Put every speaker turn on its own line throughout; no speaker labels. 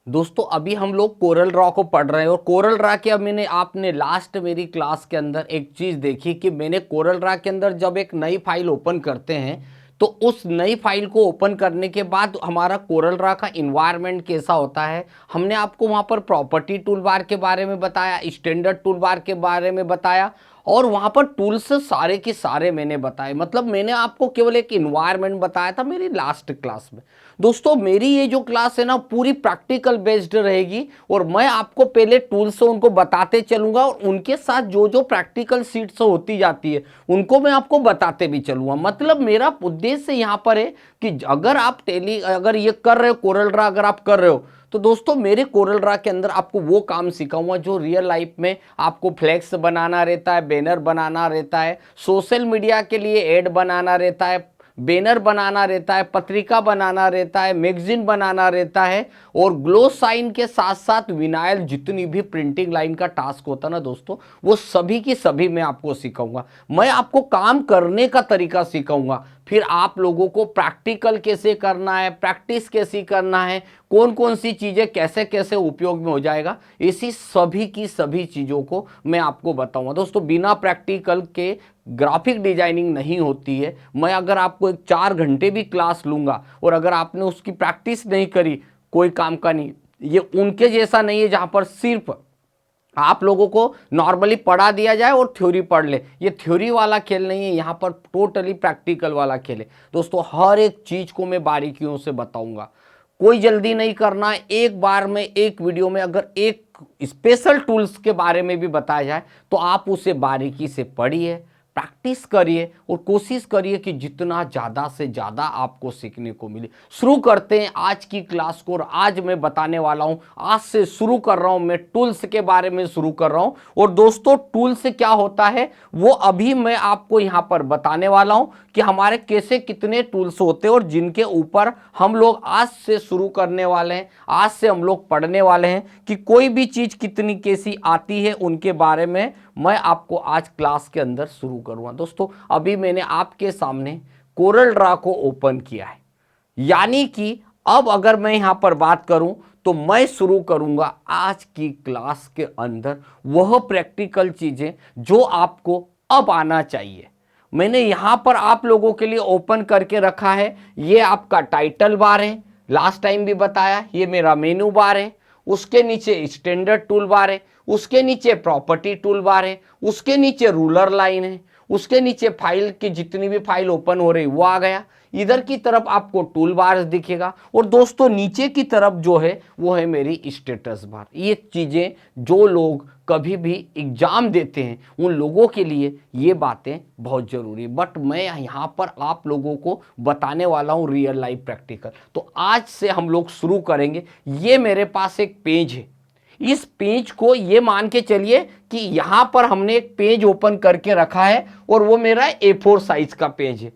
दोस्तों अभी हम लोग कोरल ड्रॉ को पढ़ रहे हैं और कोरल ड्रॉ के अब मैंने आपने लास्ट मेरी क्लास के अंदर एक चीज़ देखी कि मैंने कोरल ड्रॉ के अंदर जब एक नई फाइल ओपन करते हैं तो उस नई फाइल को ओपन करने के बाद हमारा कोरल ड्रॉ का इन्वायरमेंट कैसा होता है। हमने आपको वहाँ पर प्रॉपर्टी टूल बार के बारे में बताया, स्टैंडर्ड टूल बार के बारे में बताया और वहाँ पर टूल्स सारे के सारे मैंने बताए। मतलब मैंने आपको केवल एक इन्वायरमेंट बताया था मेरी लास्ट क्लास में। दोस्तों मेरी ये जो क्लास है ना पूरी प्रैक्टिकल बेस्ड रहेगी और मैं आपको पहले टूल्स उनको बताते चलूंगा और उनके साथ जो जो प्रैक्टिकल सीट्स होती जाती है उनको मैं आपको बताते भी चलूंगा। मतलब मेरा उद्देश्य यहाँ पर है कि अगर आप अगर ये कर रहे हो कोरल ड्रॉ अगर आप कर रहे हो तो दोस्तों मेरे कोरल ड्रॉ के अंदर आपको वो काम सिखाऊंगा जो रियल लाइफ में आपको फ्लैक्स बनाना रहता है, बैनर बनाना रहता है, सोशल मीडिया के लिए एड बनाना रहता है, बैनर बनाना रहता है, पत्रिका बनाना रहता है, मैगजीन बनाना रहता है और ग्लो साइन के साथ साथ विनाइल जितनी भी प्रिंटिंग लाइन का टास्क होता है ना दोस्तों वो सभी की सभी मैं आपको सिखाऊंगा। मैं आपको काम करने का तरीका सिखाऊंगा, फिर आप लोगों को प्रैक्टिकल कैसे करना है, प्रैक्टिस कैसे करना है, कौन कौन सी चीज़ें कैसे कैसे उपयोग में हो जाएगा, इसी सभी की सभी चीज़ों को मैं आपको बताऊंगा। दोस्तों बिना प्रैक्टिकल के ग्राफिक डिजाइनिंग नहीं होती है। मैं अगर आपको एक 4 घंटे भी क्लास लूँगा और अगर आपने उसकी प्रैक्टिस नहीं करी कोई काम का नहीं, ये उनके जैसा नहीं है जहाँ पर सिर्फ आप लोगों को नॉर्मली पढ़ा दिया जाए और थ्योरी पढ़ ले। ये थ्योरी वाला खेल नहीं है, यहाँ पर टोटली प्रैक्टिकल वाला खेल है। दोस्तों हर एक चीज़ को मैं बारीकियों से बताऊंगा, कोई जल्दी नहीं करना। एक बार में एक वीडियो में अगर एक स्पेशल टूल्स के बारे में भी बताया जाए तो आप उसे बारीकी से पढ़िए, प्रैक्टिस करिए और कोशिश करिए कि जितना ज़्यादा से ज़्यादा आपको सीखने को मिले। शुरू करते हैं आज की क्लास को और आज मैं बताने वाला हूं, आज से शुरू कर रहा हूं मैं टूल्स के बारे में शुरू कर रहा हूं। और दोस्तों टूल्स क्या होता है वो अभी मैं आपको यहां पर बताने वाला हूं कि हमारे कैसे कितने टूल्स होते हैं और जिनके ऊपर हम लोग आज से शुरू करने वाले हैं, आज से हम लोग पढ़ने वाले हैं कि कोई भी चीज़ कितनी कैसी आती है उनके बारे में मैं आपको आज क्लास के अंदर शुरू करूंगा। दोस्तों अभी मैंने आपके सामने कोरल ड्रॉ को ओपन किया है, यानी कि अब अगर मैं यहां पर बात करूं तो मैं शुरू करूंगा आज की क्लास के अंदर वह प्रैक्टिकल चीजें जो आपको अब आना चाहिए। मैंने यहां पर आप लोगों के लिए ओपन करके रखा है, ये आपका टाइटल बार है, लास्ट टाइम भी बताया, ये मेरा मेनू बार है, उसके नीचे स्टैंडर्ड टूल बार है, उसके नीचे प्रॉपर्टी टूल बार है, उसके नीचे रूलर लाइन है, उसके नीचे फाइल की जितनी भी फाइल ओपन हो रही वो आ गया, इधर की तरफ आपको टूल बार दिखेगा और दोस्तों नीचे की तरफ जो है वो है मेरी स्टेटस बार। ये चीज़ें जो लोग कभी भी एग्जाम देते हैं उन लोगों के लिए ये बातें बहुत ज़रूरी है, बट मैं यहाँ पर आप लोगों को बताने वाला हूँ रियल लाइफ प्रैक्टिकल। तो आज से हम लोग शुरू करेंगे। ये मेरे पास एक पेज है, इस पेज को ये मान के चलिए कि यहां पर हमने एक पेज ओपन करके रखा है और वो मेरा A4 साइज का पेज है।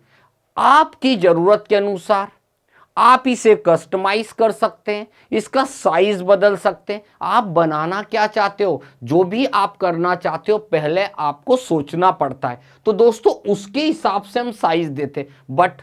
आपकी जरूरत के अनुसार आप इसे कस्टमाइज कर सकते हैं, इसका साइज बदल सकते हैं। आप बनाना क्या चाहते हो, जो भी आप करना चाहते हो पहले आपको सोचना पड़ता है, तो दोस्तों उसके हिसाब से हम साइज देते। बट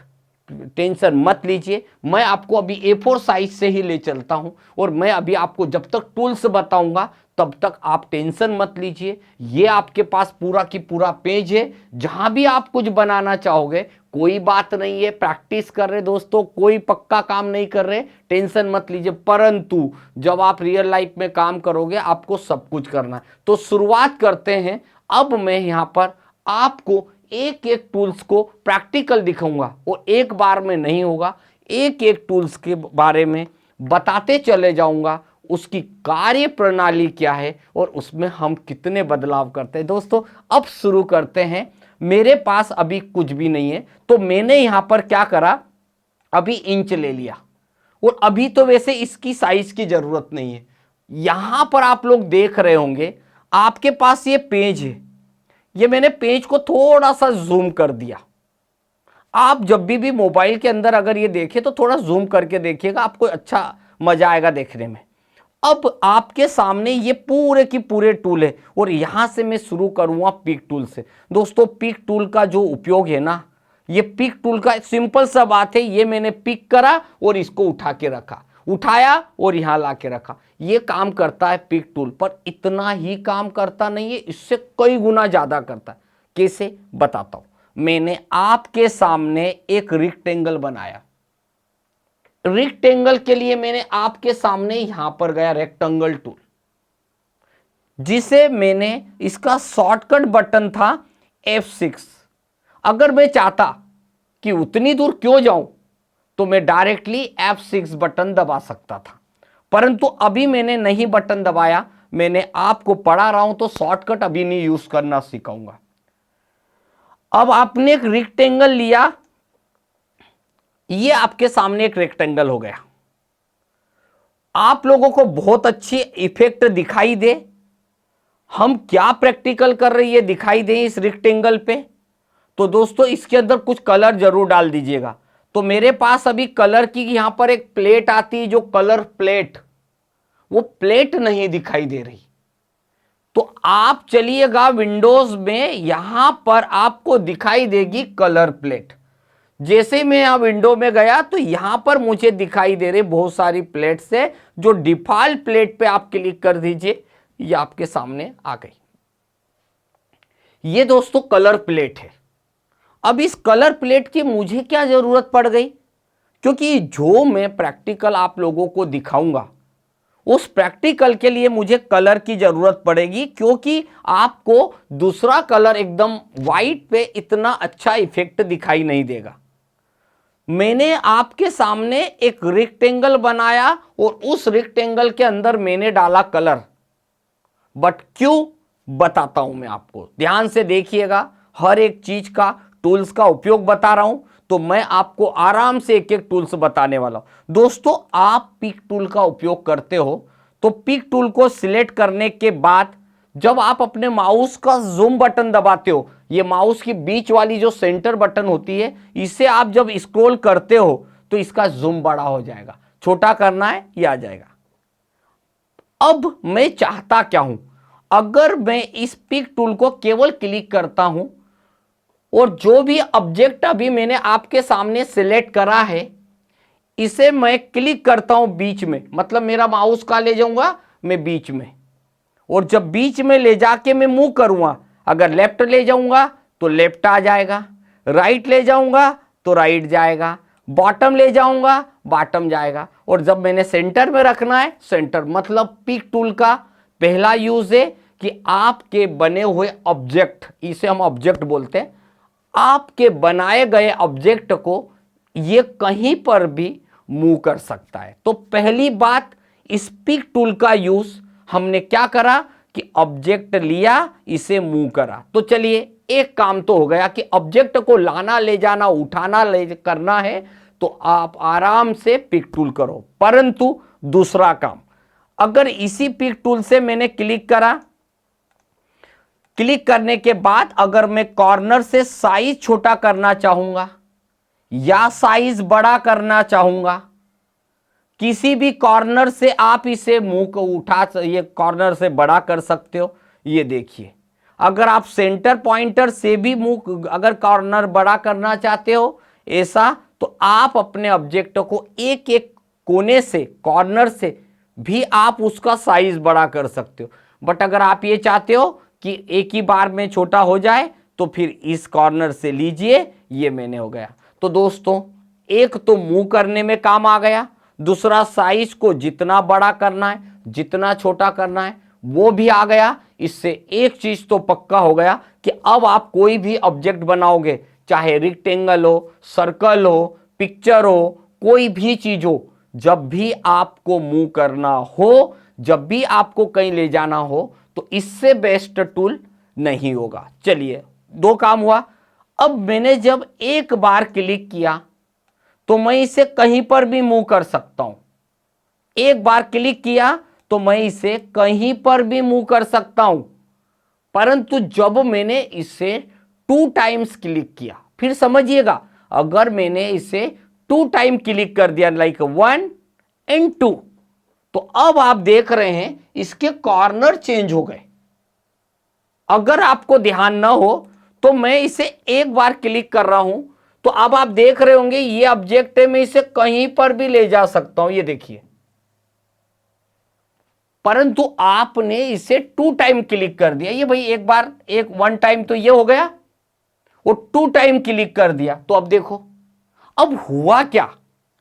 टेंशन मत लीजिए, मैं आपको अभी A4 साइज से ही ले चलता हूं और मैं अभी आपको जब तक टूल्स बताऊंगा तब तक आप टेंशन मत लीजिए। ये आपके पास पूरा की पूरा पेज है, जहां भी आप कुछ बनाना चाहोगे कोई बात नहीं है, प्रैक्टिस कर रहे दोस्तों, कोई पक्का काम नहीं कर रहे, टेंशन मत लीजिए। परंतु जब आप रियल लाइफ में काम करोगे आपको सब कुछ करना है। तो शुरुआत करते हैं। अब मैं यहां पर आपको एक एक टूल्स को प्रैक्टिकल दिखाऊंगा और एक बार में नहीं होगा, एक एक टूल्स के बारे में बताते चले जाऊंगा, उसकी कार्य प्रणाली क्या है और उसमें हम कितने बदलाव करते हैं। दोस्तों अब शुरू करते हैं। मेरे पास अभी कुछ भी नहीं है तो मैंने यहां पर क्या करा, अभी इंच ले लिया और अभी तो वैसे इसकी साइज की जरूरत नहीं है। यहां पर आप लोग देख रहे होंगे आपके पास ये पेज है, ये मैंने पेज को थोड़ा सा जूम कर दिया। आप जब भी मोबाइल के अंदर अगर ये देखें तो थोड़ा जूम करके देखिएगा, आपको अच्छा मजा आएगा देखने में। अब आपके सामने ये पूरे की पूरे टूल है और यहां से मैं शुरू करूंगा पिक टूल से। दोस्तों पिक टूल का जो उपयोग है ना, ये पिक टूल का सिंपल सा बात है, ये मैंने पिक करा और इसको उठा के रखा। उठाया और यहां लाके रखा। ये काम करता है पिक टूल, पर इतना ही काम करता नहीं है, इससे कई गुना ज्यादा करता है। कैसे बताता हूं। मैंने आपके सामने एक रेक्टेंगल बनाया। रेक्टेंगल के लिए मैंने आपके सामने यहां पर गया रेक्टेंगल टूल, जिसे मैंने, इसका शॉर्टकट बटन था F6। अगर मैं चाहता कि उतनी दूर क्यों जाऊं तो मैं डायरेक्टली F6 बटन दबा सकता था, परंतु अभी मैंने नहीं बटन दबाया। मैंने आपको पढ़ा रहा हूं तो शॉर्टकट अभी नहीं यूज करना सिखाऊंगा। अब आपने एक रेक्टेंगल लिया, ये आपके सामने एक रेक्टेंगल हो गया। आप लोगों को बहुत अच्छी इफेक्ट दिखाई दे, हम क्या प्रैक्टिकल कर रही है दिखाई दे इस रेक्टेंगल पे, तो दोस्तों इसके अंदर कुछ कलर जरूर डाल दीजिएगा। तो मेरे पास अभी कलर की यहां पर एक प्लेट आती है, जो कलर प्लेट, वो प्लेट नहीं दिखाई दे रही। तो आप चलिएगा विंडोज में, यहां पर आपको दिखाई देगी कलर प्लेट। जैसे मैं यहां विंडो में गया तो यहां पर मुझे दिखाई दे रही बहुत सारी प्लेट्स है। जो डिफॉल्ट प्लेट पे आप क्लिक कर दीजिए, ये आपके सामने आ गई। ये दोस्तों कलर प्लेट है। अब इस कलर प्लेट की मुझे क्या जरूरत पड़ गई, क्योंकि जो मैं प्रैक्टिकल आप लोगों को दिखाऊंगा उस प्रैक्टिकल के लिए मुझे कलर की जरूरत पड़ेगी, क्योंकि आपको दूसरा कलर एकदम व्हाइट पे इतना अच्छा इफेक्ट दिखाई नहीं देगा। मैंने आपके सामने एक रेक्टेंगल बनाया और उस रेक्टेंगल के अंदर मैंने डाला कलर, बट क्यों बताता हूं मैं आपको, ध्यान से देखिएगा। हर एक चीज का टूल्स का उपयोग बता रहा हूं, तो मैं आपको आराम से एक एक टूल्स बताने वाला हूं। दोस्तों आप पिक टूल का उपयोग करते हो तो पिक टूल को सिलेक्ट करने के बाद जब आप अपने माउस का जूम बटन दबाते हो, ये माउस की बीच वाली जो सेंटर बटन होती है, इसे आप जब स्क्रॉल करते हो तो इसका जूम बड़ा हो जाएगा, छोटा करना है ये आ जाएगा। अब मैं चाहता क्या हूं, अगर मैं इस पिक टूल को केवल क्लिक करता हूं और जो भी ऑब्जेक्ट अभी मैंने आपके सामने सिलेक्ट करा है, इसे मैं क्लिक करता हूं बीच में, मतलब मेरा माउस कहां ले जाऊंगा, मैं बीच में, और जब बीच में ले जाके मैं मूव करूंगा, अगर लेफ्ट ले जाऊंगा तो लेफ्ट आ जाएगा, राइट ले जाऊंगा तो राइट जाएगा, बॉटम ले जाऊंगा बॉटम जाएगा, और जब मैंने सेंटर में रखना है सेंटर। मतलब पिक टूल का पहला यूज है कि आपके बने हुए ऑब्जेक्ट, इसे हम ऑब्जेक्ट बोलते हैं, आपके बनाए गए ऑब्जेक्ट को ये कहीं पर भी मूव कर सकता है। तो पहली बात, इस पिक टूल का यूज हमने क्या करा कि ऑब्जेक्ट लिया, इसे मूव करा। तो चलिए एक काम तो हो गया कि ऑब्जेक्ट को लाना, ले जाना, उठाना, ले करना है तो आप आराम से पिक टूल करो। परंतु दूसरा काम, अगर इसी पिक टूल से मैंने क्लिक करा, क्लिक करने के बाद अगर मैं कॉर्नर से साइज छोटा करना चाहूंगा या साइज बड़ा करना चाहूंगा, किसी भी कॉर्नर से आप इसे मुंह को उठा, ये कॉर्नर से बड़ा कर सकते हो। ये देखिए, अगर आप सेंटर पॉइंटर से भी मुंह, अगर कॉर्नर बड़ा करना चाहते हो ऐसा, तो आप अपने ऑब्जेक्ट को एक एक कोने से, कॉर्नर से भी आप उसका साइज बड़ा कर सकते हो। बट अगर आप ये चाहते हो कि एक ही बार में छोटा हो जाए तो फिर इस कॉर्नर से लीजिए, ये मैंने हो गया। तो दोस्तों एक तो मूव करने में काम आ गया, दूसरा साइज को जितना बड़ा करना है, जितना छोटा करना है वो भी आ गया। इससे एक चीज तो पक्का हो गया कि अब आप कोई भी ऑब्जेक्ट बनाओगे, चाहे रेक्टेंगल हो, सर्कल हो, पिक्चर हो, कोई भी चीज हो, जब भी आपको मूव करना हो, जब भी आपको कहीं ले जाना हो, तो इससे बेस्ट टूल नहीं होगा। चलिए दो काम हुआ। अब मैंने जब एक बार क्लिक किया तो मैं इसे कहीं पर भी मूव कर सकता हूं। एक बार क्लिक किया तो मैं इसे कहीं पर भी मूव कर सकता हूं, परंतु जब मैंने इसे 2 टाइम्स क्लिक किया, फिर समझिएगा, अगर मैंने इसे 2 टाइम क्लिक कर दिया, लाइक 1 and 2, तो अब आप देख रहे हैं इसके कॉर्नर चेंज हो गए। अगर आपको ध्यान ना हो तो मैं इसे एक बार क्लिक कर रहा हूं, तो अब आप देख रहे होंगे ये ऑब्जेक्ट है, मैं इसे कहीं पर भी ले जा सकता हूं। ये देखिए, परंतु आपने इसे 2 टाइम क्लिक कर दिया। ये भाई एक बार एक 1 टाइम तो ये हो गया, वो 2 टाइम क्लिक कर दिया। तो अब देखो अब हुआ क्या,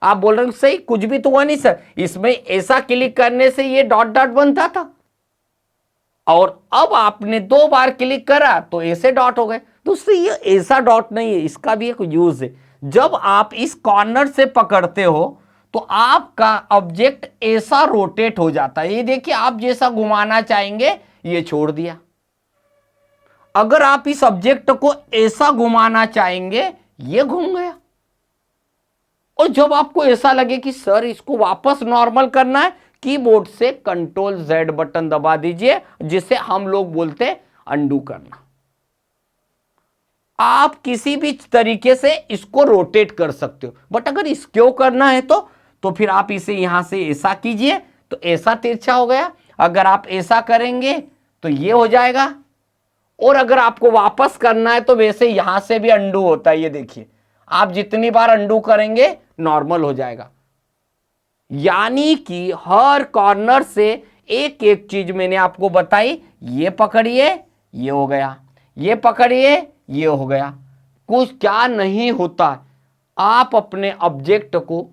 आप बोल रहे हो सही कुछ भी तो हुआ नहीं सर, इसमें ऐसा क्लिक करने से ये डॉट डॉट बनता था और अब आपने 2 बार क्लिक करा तो ऐसे डॉट हो गए। दोस्तों ये ऐसा डॉट नहीं है, इसका भी एक यूज है। जब आप इस कॉर्नर से पकड़ते हो तो आपका ऑब्जेक्ट ऐसा रोटेट हो जाता है। ये देखिए आप जैसा घुमाना चाहेंगे ये छोड़ दिया, अगर आप इस ऑब्जेक्ट को ऐसा घुमाना चाहेंगे ये घूम गया। और जब आपको ऐसा लगे कि सर इसको वापस नॉर्मल करना है, कीबोर्ड से कंट्रोल Z बटन दबा दीजिए, जिसे हम लोग बोलते हैं अंडू करना। आप किसी भी तरीके से इसको रोटेट कर सकते हो, बट अगर इसको करना है तो फिर आप इसे यहां से ऐसा कीजिए तो ऐसा तिरछा हो गया, अगर आप ऐसा करेंगे तो ये हो जाएगा, और अगर आपको वापस करना है तो वैसे यहां से भी अंडू होता है। ये देखिए आप जितनी बार अंडू करेंगे नॉर्मल हो जाएगा। यानी कि हर कॉर्नर से एक एक चीज मैंने आपको बताई, ये पकड़िए ये हो गया, ये पकड़िए ये हो गया। कुछ क्या नहीं होता, आप अपने ऑब्जेक्ट को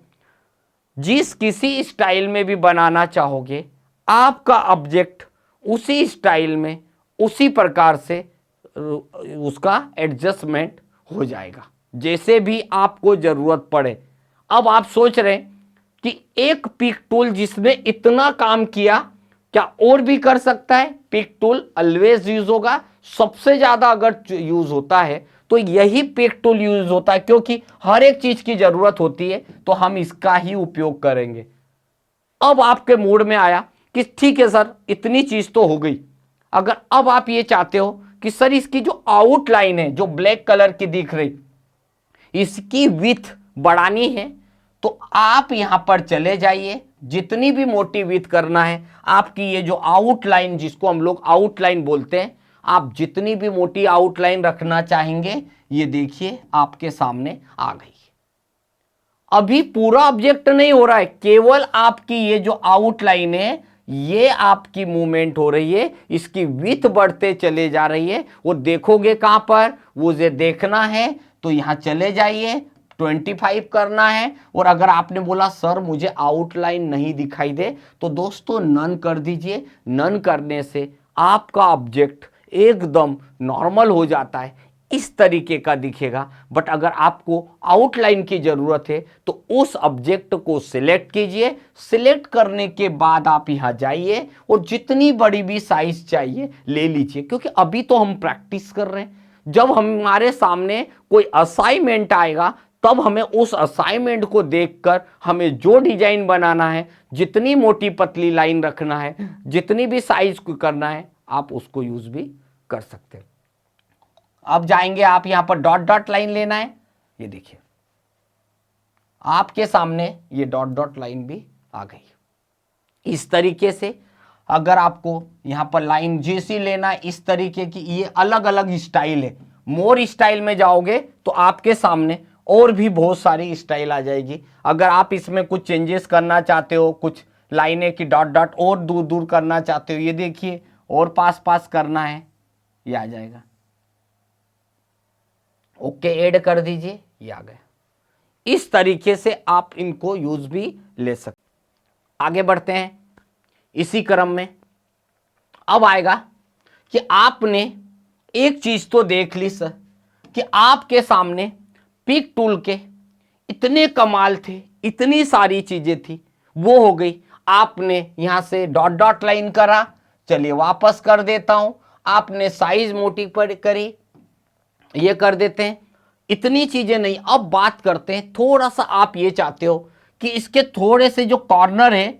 जिस किसी स्टाइल में भी बनाना चाहोगे, आपका ऑब्जेक्ट उसी स्टाइल में उसी प्रकार से उसका एडजस्टमेंट हो जाएगा, जैसे भी आपको जरूरत पड़े। अब आप सोच रहे हैं कि एक पिक टूल जिसने इतना काम किया, क्या और भी कर सकता है? पिक टूल ऑलवेज यूज होगा, सबसे ज्यादा अगर यूज होता है तो यही पिक टूल यूज होता है, क्योंकि हर एक चीज की जरूरत होती है तो हम इसका ही उपयोग करेंगे। अब आपके मूड में आया कि ठीक है सर इतनी चीज तो हो गई, अगर अब आप ये चाहते हो कि सर इसकी जो आउटलाइन है जो ब्लैक कलर की दिख रही, इसकी विड्थ बढ़ानी है, तो आप यहां पर चले जाइए, जितनी भी मोटी विड्थ करना है आपकी, ये जो आउटलाइन जिसको हम लोग आउटलाइन बोलते हैं, आप जितनी भी मोटी आउटलाइन रखना चाहेंगे, ये देखिए आपके सामने आ गई। अभी पूरा ऑब्जेक्ट नहीं हो रहा है, केवल आपकी ये जो आउटलाइन है ये आपकी मूवमेंट हो रही है, इसकी विड्थ बढ़ते चले जा रही है। वो देखोगे कहां पर, वो जे देखना है तो यहां चले जाइए, 25 करना है। और अगर आपने बोला सर मुझे आउटलाइन नहीं दिखाई दे, तो दोस्तों नन कर दीजिए। नन करने से आपका ऑब्जेक्ट एकदम नॉर्मल हो जाता है, इस तरीके का दिखेगा। बट अगर आपको आउटलाइन की जरूरत है तो उस ऑब्जेक्ट को सिलेक्ट कीजिए, सिलेक्ट करने के बाद आप यहां जाइए और जितनी बड़ी भी साइज चाहिए ले लीजिए, क्योंकि अभी तो हम प्रैक्टिस कर रहे हैं। जब हमारे सामने कोई असाइनमेंट आएगा तब हमें उस असाइनमेंट को देखकर हमें जो डिजाइन बनाना है, जितनी मोटी पतली लाइन रखना है, जितनी भी साइज को करना है, आप उसको यूज भी कर सकते हैं। अब जाएंगे आप यहां पर डॉट डॉट लाइन लेना है, ये देखिए आपके सामने ये डॉट डॉट लाइन भी आ गई। इस तरीके से अगर आपको यहां पर लाइन जैसी लेना है, इस तरीके की, ये अलग अलग स्टाइल है। मोर स्टाइल में जाओगे तो आपके सामने और भी बहुत सारी स्टाइल आ जाएगी। अगर आप इसमें कुछ चेंजेस करना चाहते हो, कुछ लाइनें की डॉट डॉट और दूर दूर करना चाहते हो, ये देखिए और पास पास करना है, ये आ जाएगा। ओके ऐड कर दीजिए, ये आ गया। इस तरीके से आप इनको यूज भी ले सकते। आगे बढ़ते हैं इसी क्रम में। अब आएगा कि आपने एक चीज तो देख ली सर कि आपके सामने पिक टूल के इतने कमाल थे, इतनी सारी चीजें थी, वो हो गई। आपने यहां से डॉट डॉट लाइन करा, चलिए वापस कर देता हूं। आपने साइज मोटी पर करी, ये कर देते हैं। इतनी चीजें नहीं, अब बात करते हैं थोड़ा सा आप ये चाहते हो कि इसके थोड़े से जो कॉर्नर है,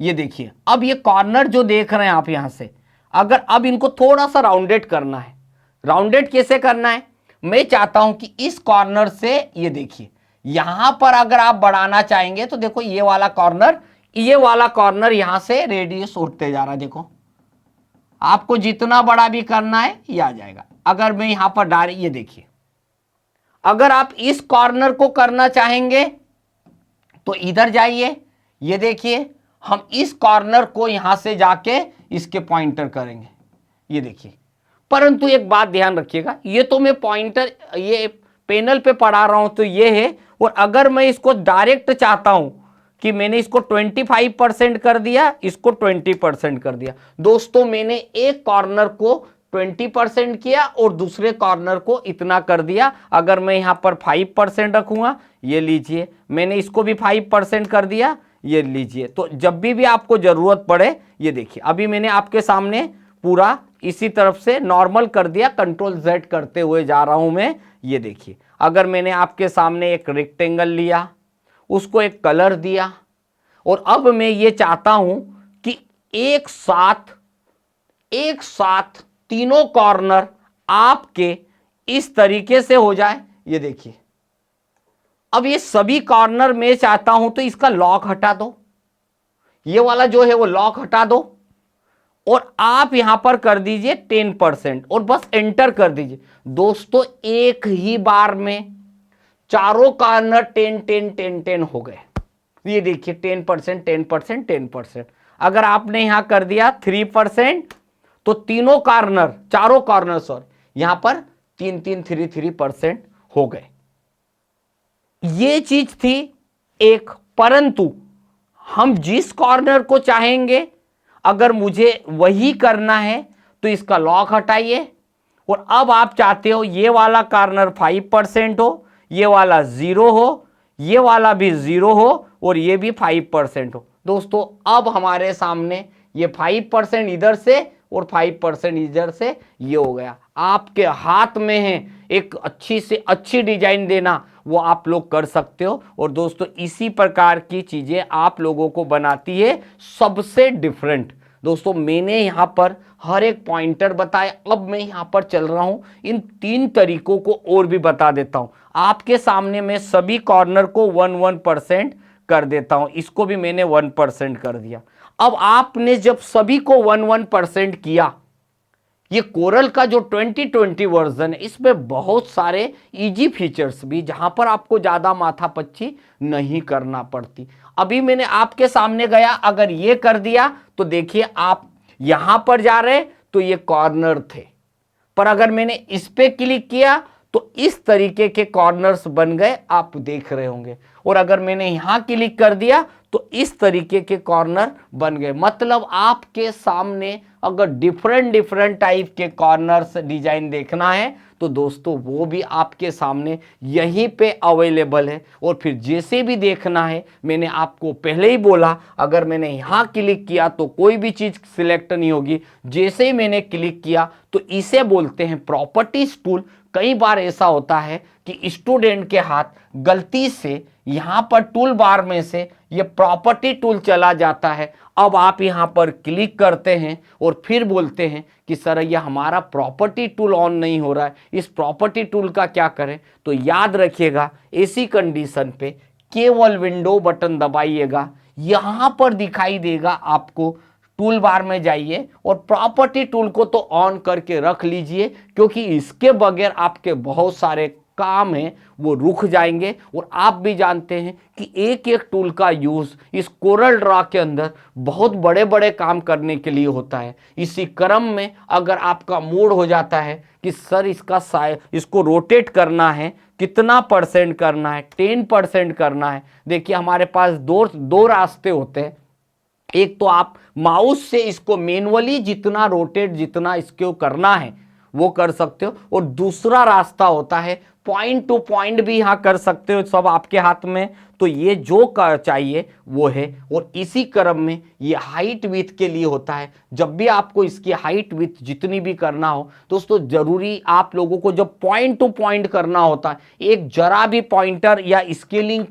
ये देखिए अब ये कॉर्नर जो देख रहे हैं आप यहां से, अगर अब इनको थोड़ा सा राउंडेड करना है। राउंडेड कैसे करना है, मैं चाहता हूं कि इस कॉर्नर से, ये देखिए यहां पर अगर आप बढ़ाना चाहेंगे तो देखो ये वाला कॉर्नर यहां से रेडियस उठते जा रहा है। देखो आपको जितना बड़ा भी करना है ये आ जाएगा। अगर मैं यहां पर डाल, ये देखिए अगर आप इस कॉर्नर को करना चाहेंगे तो इधर जाइए, ये देखिए हम इस कॉर्नर को यहां से जाके इसके पॉइंटर करेंगे, ये देखिए। परंतु एक बात ध्यान रखिएगा, ये तो मैं पॉइंटर ये पैनल पे पढ़ा रहा हूं तो ये है, और अगर मैं इसको डायरेक्ट चाहता हूं कि मैंने इसको 25% कर दिया, इसको 20% कर दिया। दोस्तों मैंने एक कॉर्नर को 20% किया और दूसरे कॉर्नर को इतना कर दिया। अगर मैं यहां पर 5% रखूंगा, ये लीजिए, मैंने इसको भी 5% कर दिया, ये लीजिए। तो जब भी आपको जरूरत पड़े, ये देखिए अभी मैंने आपके सामने पूरा इसी तरफ से नॉर्मल कर दिया, कंट्रोल Z करते हुए जा रहा हूं मैं, ये देखिए। अगर मैंने आपके सामने एक रेक्टेंगल लिया, उसको एक कलर दिया, और अब मैं ये चाहता हूं कि एक साथ तीनों कॉर्नर आपके इस तरीके से हो जाए, ये देखिए। अब ये सभी कॉर्नर मैं चाहता हूं तो इसका लॉक हटा दो, ये वाला जो है वो लॉक हटा दो, और आप यहां पर कर दीजिए 10% और बस एंटर कर दीजिए। दोस्तों एक ही बार में चारों कॉर्नर 10 हो गए। ये देखिए 10%, 10%, 10%। अगर आपने यहां कर दिया 3% तो तीनों कॉर्नर, चारों कॉर्नर सॉरी, यहां पर 3% हो गए। ये चीज थी एक। परंतु हम जिस कॉर्नर को चाहेंगे, अगर मुझे वही करना है तो इसका लॉक हटाइए, और अब आप चाहते हो ये वाला कॉर्नर 5% हो, ये वाला 0 हो, ये वाला भी 0 हो, और ये भी 5% हो। दोस्तों अब हमारे सामने ये 5% इधर से और 5% इधर से, ये हो गया। आपके हाथ में है एक अच्छी से अच्छी डिजाइन देना, वो आप लोग कर सकते हो। और दोस्तों इसी प्रकार की चीजें आप लोगों को बनाती है सबसे डिफरेंट। दोस्तों मैंने यहाँ पर हर एक पॉइंटर बताया, अब मैं यहाँ पर चल रहा हूँ इन 3 तरीकों को और भी बता देता हूँ। आपके सामने मैं सभी कॉर्नर को 1% कर देता हूँ, इसको भी मैंने 1% कर दिया। अब आपने जब सभी को 1% किया, ये कोरल का जो 2020 वर्जन है, इसमें बहुत सारे इजी फीचर्स भी, जहां पर आपको ज्यादा माथापच्ची नहीं करना पड़ती। अभी मैंने आपके सामने गया, अगर ये कर दिया तो देखिए आप यहां पर जा रहे तो ये कॉर्नर थे, पर अगर मैंने इस पे क्लिक किया तो इस तरीके के कॉर्नर्स बन गए, आप देख रहे होंगे। और अगर मैंने यहां क्लिक कर दिया तो इस तरीके के कॉर्नर बन गए। मतलब आपके सामने अगर डिफरेंट टाइप के कॉर्नर्स डिजाइन देखना है तो दोस्तों वो भी आपके सामने यहीं पे अवेलेबल है। और फिर जैसे भी देखना है, मैंने आपको पहले ही बोला, अगर मैंने यहाँ क्लिक किया तो कोई भी चीज सिलेक्ट नहीं होगी। जैसे ही मैंने क्लिक किया तो इसे बोलते हैं प्रॉपर्टीज टूल। कई बार ऐसा होता है कि स्टूडेंट के हाथ गलती से यहां पर टूल बार में से ये प्रॉपर्टी टूल चला जाता है। अब आप यहां पर क्लिक करते हैं और फिर बोलते हैं कि सर ये हमारा प्रॉपर्टी टूल ऑन नहीं हो रहा है, इस प्रॉपर्टी टूल का क्या करें। तो याद रखिएगा, ऐसी कंडीशन पे केवल विंडो बटन दबाइएगा, यहां पर दिखाई देगा आपको, टूल बार में जाइए और प्रॉपर्टी टूल को तो ऑन करके रख लीजिए, क्योंकि इसके बगैर आपके बहुत सारे काम हैं वो रुक जाएंगे। और आप भी जानते हैं कि एक एक टूल का यूज इस कोरल ड्रॉ के अंदर बहुत बड़े बड़े काम करने के लिए होता है। इसी क्रम में अगर आपका मूड हो जाता है कि सर इसको रोटेट करना है, कितना % करना है, 10% करना है, देखिए हमारे पास दो रास्ते होते हैं। एक तो आप माउस से इसको मैनुअली जितना रोटेट, जितना इसको करना है वो कर सकते हो, और दूसरा रास्ता होता है पॉइंट टू पॉइंट भी यहां कर सकते हो, सब आपके हाथ में। तो ये जो कर चाहिए वो है। और इसी क्रम में ये हाइट विड्थ के लिए होता है। जब भी आपको इसकी हाइट विड्थ जितनी भी करना हो दोस्तों, जरूरी आप लोगों को जब पॉइंट टू पॉइंट करना होता है, एक जरा भी पॉइंटर या स्केलिंग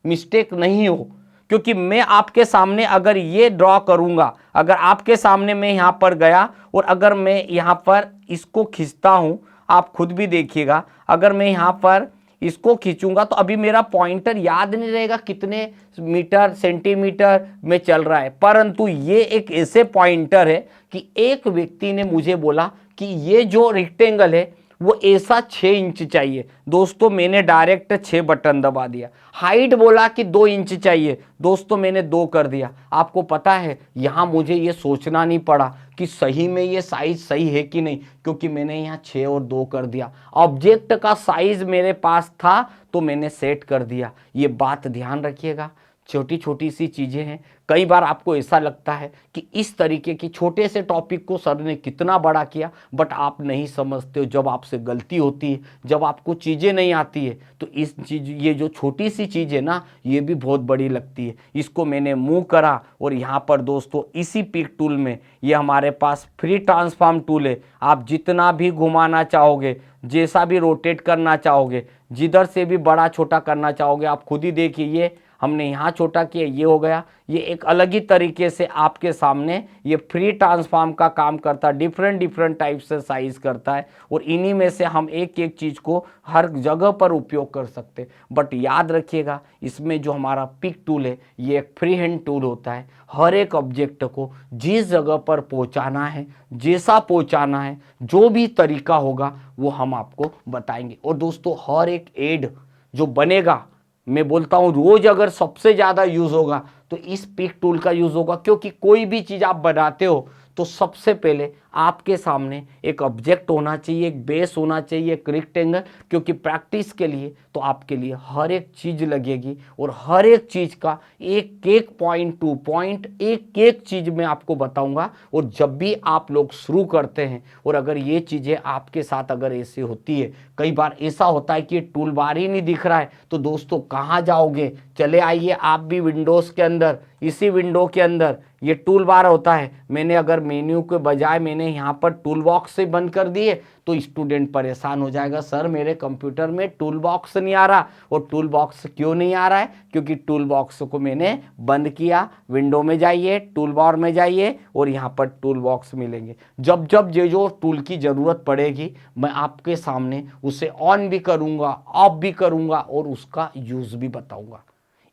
मिस्टेक नहीं हो। क्योंकि मैं आपके सामने अगर ये ड्रॉ करूंगा, अगर आपके सामने मैं यहां पर गया और अगर मैं यहां पर इसको खींचता हूं, आप खुद भी देखिएगा, अगर मैं यहां पर इसको खींचूंगा तो अभी मेरा पॉइंटर याद नहीं रहेगा कितने मीटर सेंटीमीटर में चल रहा है। परंतु ये एक ऐसे पॉइंटर है कि एक व्यक्ति ने मुझे बोला कि ये जो रेक्टेंगल है वो ऐसा 6 इंच चाहिए। दोस्तों मैंने डायरेक्ट 6 बटन दबा दिया। हाइट बोला कि 2 इंच चाहिए, दोस्तों मैंने 2 कर दिया। आपको पता है यहाँ मुझे ये सोचना नहीं पड़ा कि सही में ये साइज सही है कि नहीं, क्योंकि मैंने यहाँ 6 और 2 कर दिया। ऑब्जेक्ट का साइज मेरे पास था तो मैंने सेट कर दिया। ये बात ध्यान रखिएगा, छोटी छोटी सी चीजें हैं। कई बार आपको ऐसा लगता है कि इस तरीके की छोटे से टॉपिक को सर ने कितना बड़ा किया, बट आप नहीं समझते हो। जब आपसे गलती होती है, जब आपको चीजें नहीं आती है, तो इस चीज ये जो छोटी सी चीज है ना, ये भी बहुत बड़ी लगती है। इसको मैंने मूव करा और यहाँ पर दोस्तों इसी पिक टूल में, ये हमारे पास फ्री ट्रांसफॉर्म टूल है। आप जितना भी घुमाना चाहोगे, जैसा भी रोटेट करना चाहोगे, जिधर से भी बड़ा छोटा करना चाहोगे, आप खुद ही देखिए। ये हमने यहाँ छोटा किया, ये हो गया। ये एक अलग ही तरीके से आपके सामने ये फ्री ट्रांसफॉर्म का काम करता है, डिफरेंट टाइप से साइज करता है, और इन्हीं में से हम एक एक चीज को हर जगह पर उपयोग कर सकते हैं। बट याद रखिएगा, इसमें जो हमारा पिक टूल है ये एक फ्री हैंड टूल होता है। हर एक ऑब्जेक्ट को जिस जगह पर पहुंचाना है, जैसा पहुंचाना है, जो भी तरीका होगा वो हम आपको बताएंगे। और दोस्तों हर एक एड जो बनेगा, मैं बोलता हूं रोज अगर सबसे ज्यादा यूज होगा तो इस पिक टूल का यूज होगा, क्योंकि कोई भी चीज आप बनाते हो तो सबसे पहले आपके सामने एक ऑब्जेक्ट होना चाहिए, एक बेस होना चाहिए, एक रेक्टेंगल, क्योंकि प्रैक्टिस के लिए तो आपके लिए हर एक चीज लगेगी, और हर एक चीज का एक एक पॉइंट टू पॉइंट एक एक चीज मैं आपको बताऊंगा। और जब भी आप लोग शुरू करते हैं और अगर ये चीजें आपके साथ अगर ऐसी होती है, कई बार ऐसा होता है कि टूल बार ही नहीं दिख रहा है, तो दोस्तों कहाँ जाओगे, चले आइए आप भी विंडोज के अंदर। इसी विंडो के अंदर ये टूल बार होता है। मैंने अगर मेन्यू के बजाय मैंने यहाँ पर टूल बॉक्स से बंद कर दिए तो स्टूडेंट परेशान हो जाएगा, सर मेरे कंप्यूटर में टूल बॉक्स नहीं आ रहा। और टूल बॉक्स क्यों नहीं आ रहा है? क्योंकि टूल बॉक्स को मैंने बंद किया। विंडो में जाइए, टूल बार में जाइए, और यहाँ पर टूल बॉक्स मिलेंगे। जब जब जो टूल की ज़रूरत पड़ेगी मैं आपके सामने उसे ऑन भी करूँगा, ऑफ भी करूँगा, और उसका यूज़ भी बताऊँगा।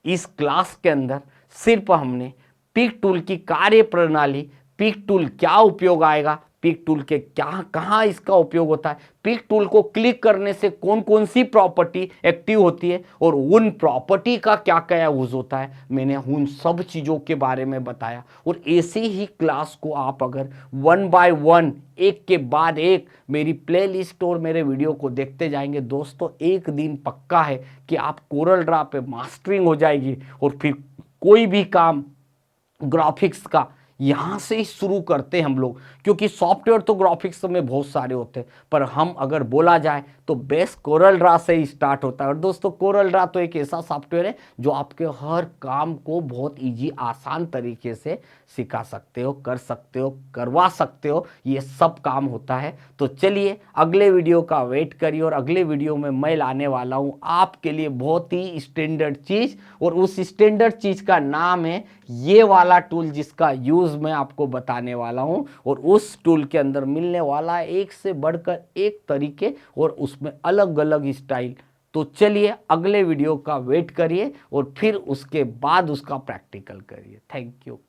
इस क्लास के अंदर सिर्फ हमने पिक टूल की कार्य प्रणाली, पिक टूल क्या उपयोग आएगा, पिक टूल के क्या कहाँ इसका उपयोग होता है, पिक टूल को क्लिक करने से कौन कौन सी प्रॉपर्टी एक्टिव होती है, और उन प्रॉपर्टी का क्या क्या यूज होता है, मैंने उन सब चीज़ों के बारे में बताया। और ऐसी ही क्लास को आप अगर 1 बाय 1 एक के बाद एक मेरी प्लेलिस्ट और मेरे वीडियो को देखते जाएंगे, दोस्तों एक दिन पक्का है कि आप कोरल ड्रा पे मास्टरिंग हो जाएगी। और फिर कोई भी काम ग्राफिक्स का यहाँ से ही शुरू करते हैं हम लोग, क्योंकि सॉफ्टवेयर तो ग्राफिक्स में बहुत सारे होते हैं, पर हम अगर बोला जाए तो बेस्ट कोरल ड्रा से ही स्टार्ट होता है। और दोस्तों कोरल ड्रा तो एक ऐसा सॉफ्टवेयर है जो आपके हर काम को बहुत इजी आसान तरीके से सिखा सकते हो, कर सकते हो, करवा सकते हो, ये सब काम होता है। तो चलिए अगले वीडियो का वेट करिए, और अगले वीडियो में मैं लाने वाला हूँ आपके लिए बहुत ही स्टैंडर्ड चीज़, और उस स्टैंडर्ड चीज़ का नाम है ये वाला टूल जिसका यूज़ मैं आपको बताने वाला हूँ। और उस टूल के अंदर मिलने वाला है एक से बढ़कर एक तरीके, और उसमें अलग अलग स्टाइल। तो चलिए अगले वीडियो का वेट करिए और फिर उसके बाद उसका प्रैक्टिकल करिए। Thank you.